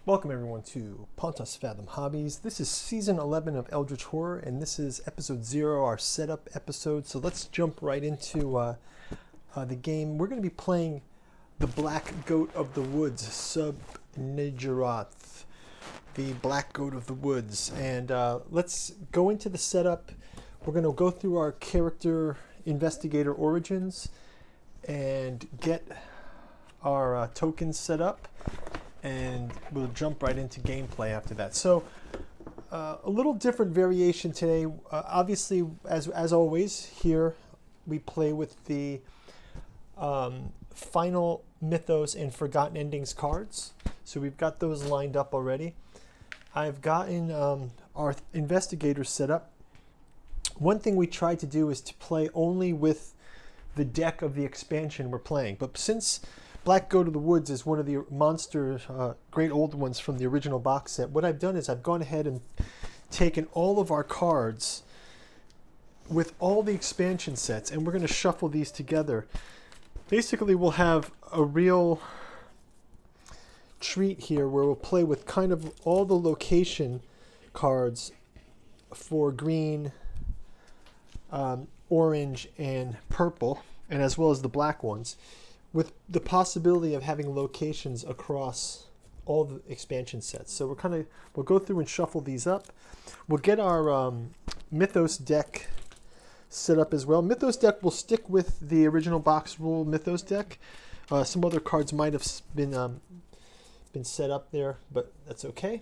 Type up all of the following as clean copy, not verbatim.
Welcome everyone to Pontos Fathom Hobbies. This is season 11 of Eldritch Horror, and this is episode 0, our setup episode. So let's jump right into the game. We're going to be playing the Black Goat of the Woods, S11E0, the Black Goat of the Woods. And let's go into the setup. We're going to go through our character investigator origins and get our tokens set up. And we'll jump right into gameplay after that. So a little different variation today. Obviously, as always, here we play with the Final Mythos and Forgotten Endings cards. So we've got those lined up already. I've gotten our investigators set up. One thing we tried to do is to play only with the deck of the expansion we're playing. But since Black Goat of the Woods is one of the monsters, great old ones from the original box set, what I've done is I've gone ahead and taken all of our cards with all the expansion sets, and we're going to shuffle these together. Basically, we'll have a real treat here where we'll play with kind of all the location cards for green, orange, and purple, and as well as the black ones, with the possibility of having locations across all the expansion sets. So we'll go through and shuffle these up. We'll get our Mythos deck set up as well. Mythos deck will stick with the original box rule Mythos deck. Some other cards might have been set up there, but that's okay.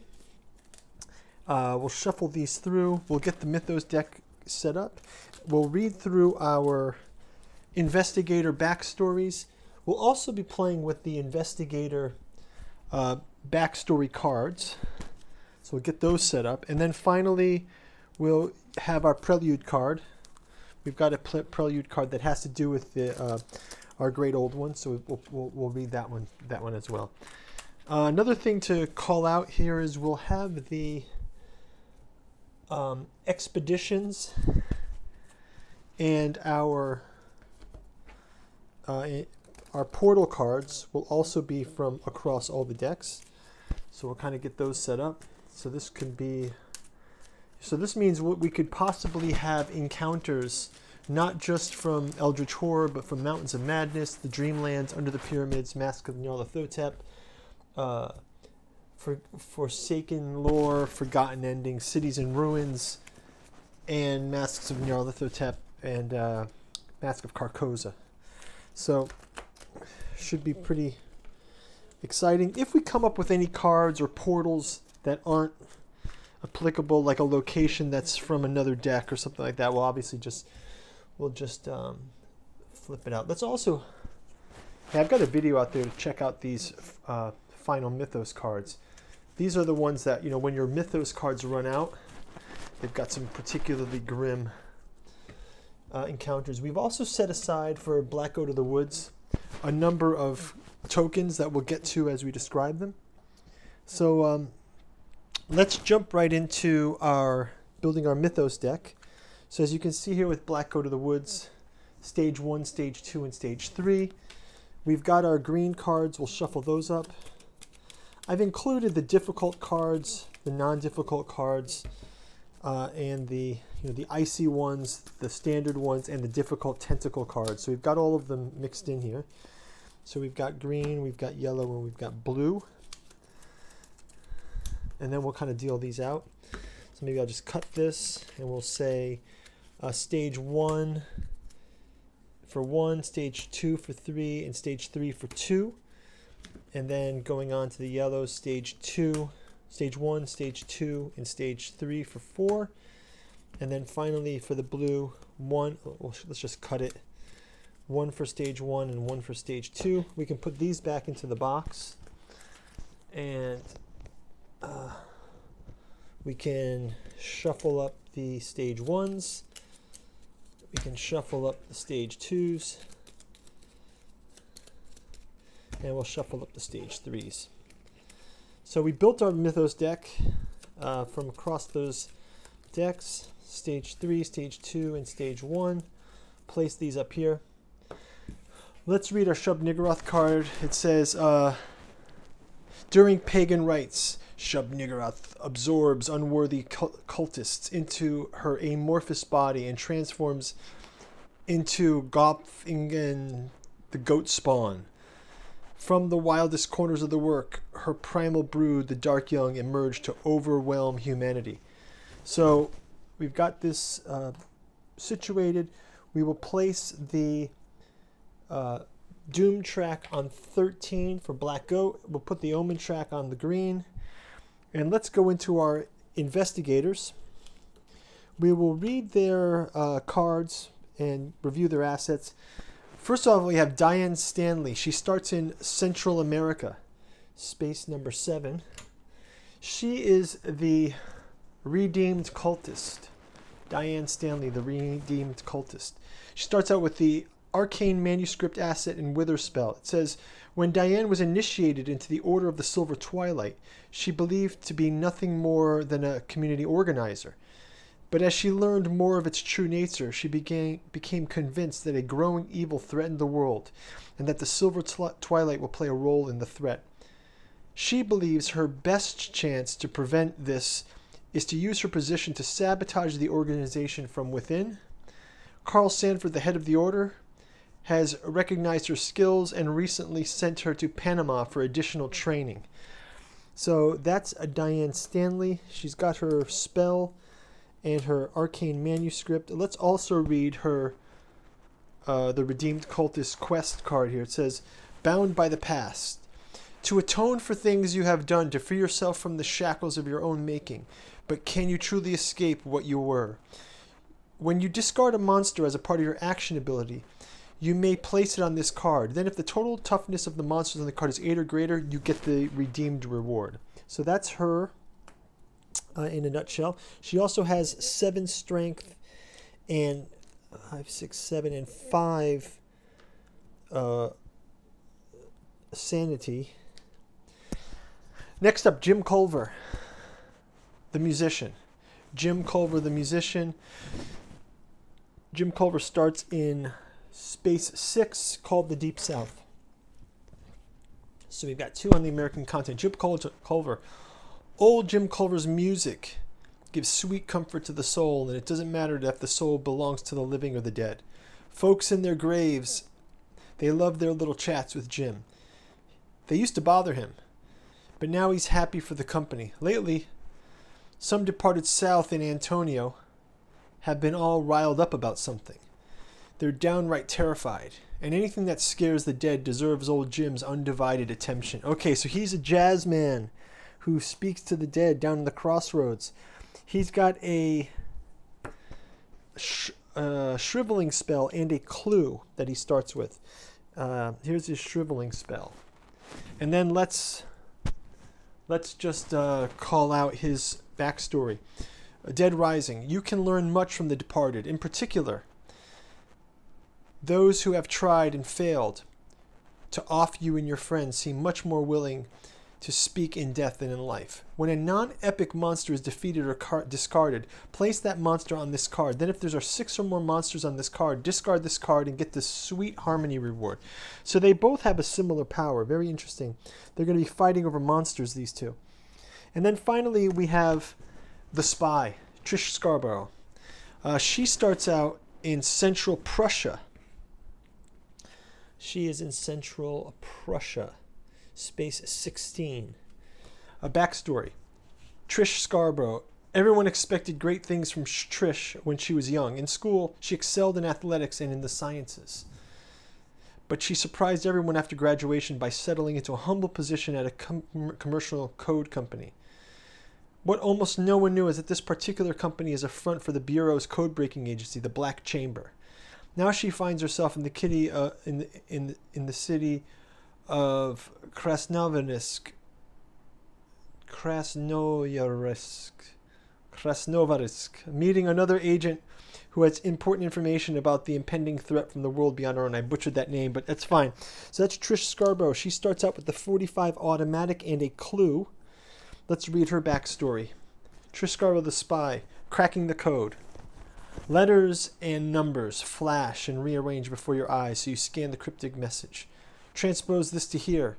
We'll shuffle these through. We'll get the Mythos deck set up. We'll read through our investigator backstories. We'll also be playing with the investigator backstory cards. So we'll get those set up. And then finally, we'll have our prelude card. We've got a prelude card that has to do with our great old one. So we'll read that one as well. Another thing to call out here is we'll have the expeditions and our portal cards will also be from across all the decks. So we'll kind of get those set up. So this means we could possibly have encounters not just from Eldritch Horror, but from Mountains of Madness, the Dreamlands, Under the Pyramids, Mask of Nyarlathotep, Forsaken Lore, Forgotten Endings, Cities in Ruins, and Masks of Nyarlathotep, and Mask of Carcosa. So should be pretty exciting. If we come up with any cards or portals that aren't applicable, like a location that's from another deck or something like that, we'll obviously we'll just flip it out. Let's also, I've got a video out there to check out these Final Mythos cards. These are the ones that, when your Mythos cards run out, they've got some particularly grim encounters. We've also set aside for Black Goat of the Woods a number of tokens that we'll get to as we describe them. So let's jump right into building our Mythos deck. So as you can see here with Black Goat of the Woods, stage 1, stage 2, and stage 3. We've got our green cards. We'll shuffle those up. I've included the difficult cards, the non-difficult cards, and the icy ones, the standard ones, and the difficult tentacle cards. So we've got all of them mixed in here. So we've got green, we've got yellow, and we've got blue. And then we'll kind of deal these out. So maybe I'll just cut this, and we'll say stage 1 for 1, stage 2 for 3, and stage 3 for 2. And then going on to the yellow, stage 1, stage 2, and stage 3 for 4. And then finally for the blue, 1, let's just cut it. 1 for stage 1 and 1 for stage 2. We can put these back into the box. And we can shuffle up the stage 1s. We can shuffle up the stage 2s. And we'll shuffle up the stage 3s. So we built our Mythos deck from across those decks. Stage 3, stage 2, and stage 1. Place these up here. Let's read our Shub-Niggurath card. It says, During pagan rites, Shub-Niggurath absorbs unworthy cultists into her amorphous body and transforms into Gopfingen, the goat spawn. From the wildest corners of the work, her primal brood, the Dark Young, emerge to overwhelm humanity. So we've got this situated. We will place the Doom track on 13 for Black Goat. We'll put the Omen track on the green. And let's go into our investigators. We will read their cards and review their assets. First off, we have Diane Stanley. She starts in Central America, space number 7. She is the redeemed cultist. Diane Stanley, the redeemed cultist. She starts out with the arcane manuscript asset and wither spell. It says, when Diane was initiated into the Order of the Silver Twilight, she believed to be nothing more than a community organizer. But as she learned more of its true nature, she became convinced that a growing evil threatened the world, and that the Silver Twilight will play a role in the threat. She believes her best chance to prevent this is to use her position to sabotage the organization from within. Carl Sanford, the head of the Order, has recognized her skills and recently sent her to Panama for additional training. So that's a Diane Stanley. She's got her spell and her arcane manuscript. Let's also read her the Redeemed Cultist quest card here. It says, bound by the past. To atone for things you have done, to free yourself from the shackles of your own making. But can you truly escape what you were? When you discard a monster as a part of your action ability, you may place it on this card. Then if the total toughness of the monsters on the card is 8 or greater, you get the redeemed reward. So that's her in a nutshell. She also has 7 strength and 5, 6, 7, and 5 sanity. Next up, Jim Culver, the musician. Jim Culver, the musician. Jim Culver starts in space 6, called the Deep South. So we've got 2 on the American continent. Jim Culver. Old Jim Culver's music gives sweet comfort to the soul, and it doesn't matter if the soul belongs to the living or the dead. Folks in their graves, they love their little chats with Jim. They used to bother him, but now he's happy for the company. Lately, some departed south in Antonio have been all riled up about something. They're downright terrified, and anything that scares the dead deserves old Jim's undivided attention. Okay, so he's a jazz man who speaks to the dead down in the crossroads. He's got a shriveling spell and a clue that he starts with. Here's his shriveling spell. And then let's just call out his backstory. Dead Rising. You can learn much from the departed. In particular, those who have tried and failed to off you and your friends seem much more willing to speak in death than in life. When a non-epic monster is defeated or discarded, place that monster on this card. Then if there are 6 or more monsters on this card, discard this card and get this sweet harmony reward. So they both have a similar power. Very interesting. They're going to be fighting over monsters, these 2. And then finally we have the Spy, Trish Scarborough. She starts out in Central Prussia. She is in Central Prussia, space 16. A backstory. Trish Scarborough. Everyone expected great things from Trish when she was young. In school, she excelled in athletics and in the sciences. But she surprised everyone after graduation by settling into a humble position at a commercial code company. What almost no one knew is that this particular company is a front for the Bureau's code-breaking agency, the Black Chamber. Now she finds herself in the city of Krasnovarsk, meeting another agent who has important information about the impending threat from the world beyond our own. I butchered that name, but that's fine. So that's Trish Scarborough. She starts out with the 45 automatic and a clue. Let's read her backstory. Trish Scarborough, the Spy, cracking the code. Letters and numbers flash and rearrange before your eyes, so you scan the cryptic message. Transpose this to here.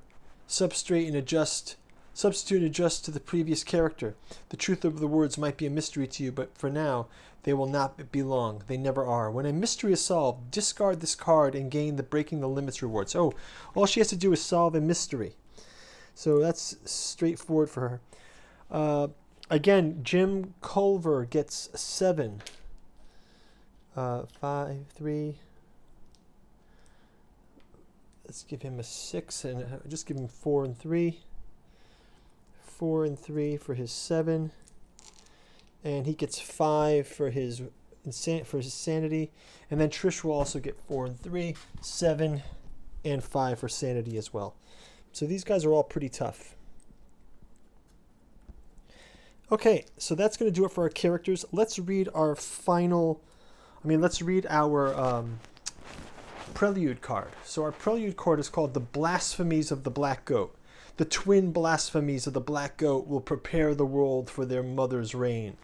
Substrate and adjust Substitute and adjust to the previous character. The truth of the words might be a mystery to you, but for now, they will not be long. They never are. When a mystery is solved, discard this card and gain the Breaking the Limits rewards. Oh, all she has to do is solve a mystery. So that's straightforward for her. Again, Jim Culver gets 7. 5, 3. Let's give him a 6 and just give him 4 and 3. 4 and 3 for his 7. And he gets 5 for his sanity. And then Trish will also get 4 and 3, 7 and 5 for sanity as well. So these guys are all pretty tough. Okay, so that's going to do it for our characters. Let's read our let's read our prelude card. So our prelude card is called The Blasphemies of the Black Goat. The twin blasphemies of the Black Goat will prepare the world for their mother's reign.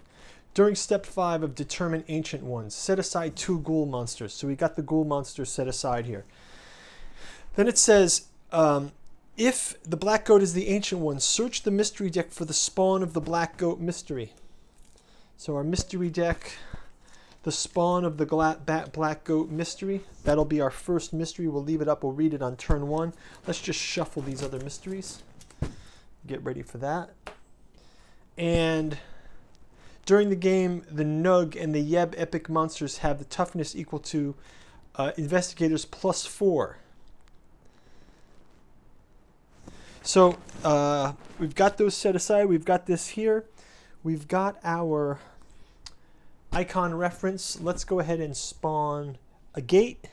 During step 5 of Determine Ancient Ones, set aside 2 ghoul monsters. So we got the ghoul monsters set aside here. Then it says, if the Black Goat is the Ancient One, search the mystery deck for the spawn of the Black Goat mystery. So our mystery deck, the spawn of the Black Goat mystery. That'll be our first mystery. We'll leave it up. We'll read it on turn 1. Let's just shuffle these other mysteries. Get ready for that. And during the game, the Nug and the Yeb epic monsters have the toughness equal to investigators +4. So we've got those set aside. We've got this here. We've got our icon reference. Let's go ahead and spawn a gate.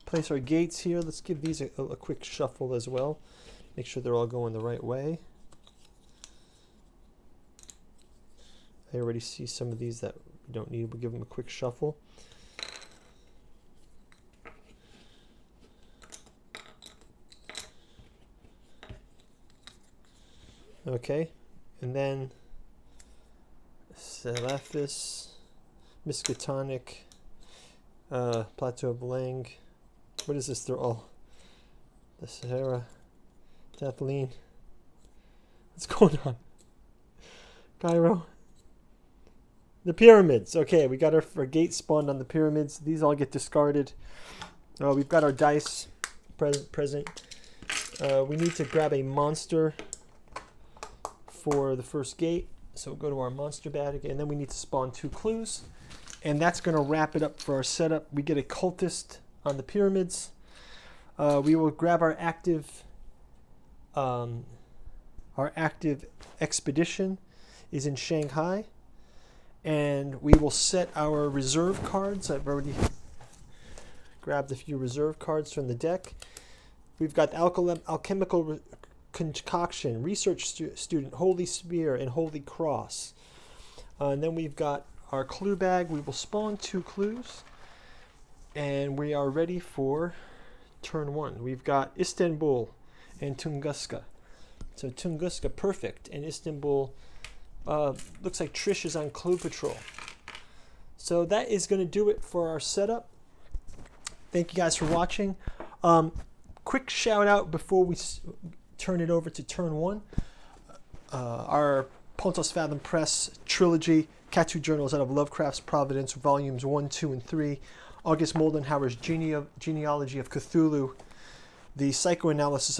Place our gates here. Let's give these a quick shuffle as well. Make sure they're all going the right way. I already see some of these that we don't need. We'll give them a quick shuffle. Okay, and then Celephus, Miskatonic, Plateau of Lang. What is this? They're all the Sahara, Kathleen. What's going on? Cairo. The pyramids. Okay, we got our gate spawned on the pyramids. These all get discarded. We've got our dice present. We need to grab a monster for the first gate. So we'll go to our monster bag, and then we need to spawn 2 clues. And that's going to wrap it up for our setup. We get a cultist on the pyramids. We will grab our active expedition is in Shanghai. And we will set our reserve cards. I've already grabbed a few reserve cards from the deck. We've got alchemical concoction, research student, holy spear, and holy cross. And then we've got our clue bag. We will spawn 2 clues. And we are ready for turn 1. We've got Istanbul and Tunguska. So Tunguska, perfect. And Istanbul, looks like Trish is on clue patrol. So that is going to do it for our setup. Thank you guys for watching. Quick shout out before we turn it over to turn 1. Our Pontos Fathom Press trilogy, Cat 2 Journals out of Lovecraft's Providence, volumes 1, 2, and 3. August Moldenhauer's Genealogy of Cthulhu, the psychoanalysis of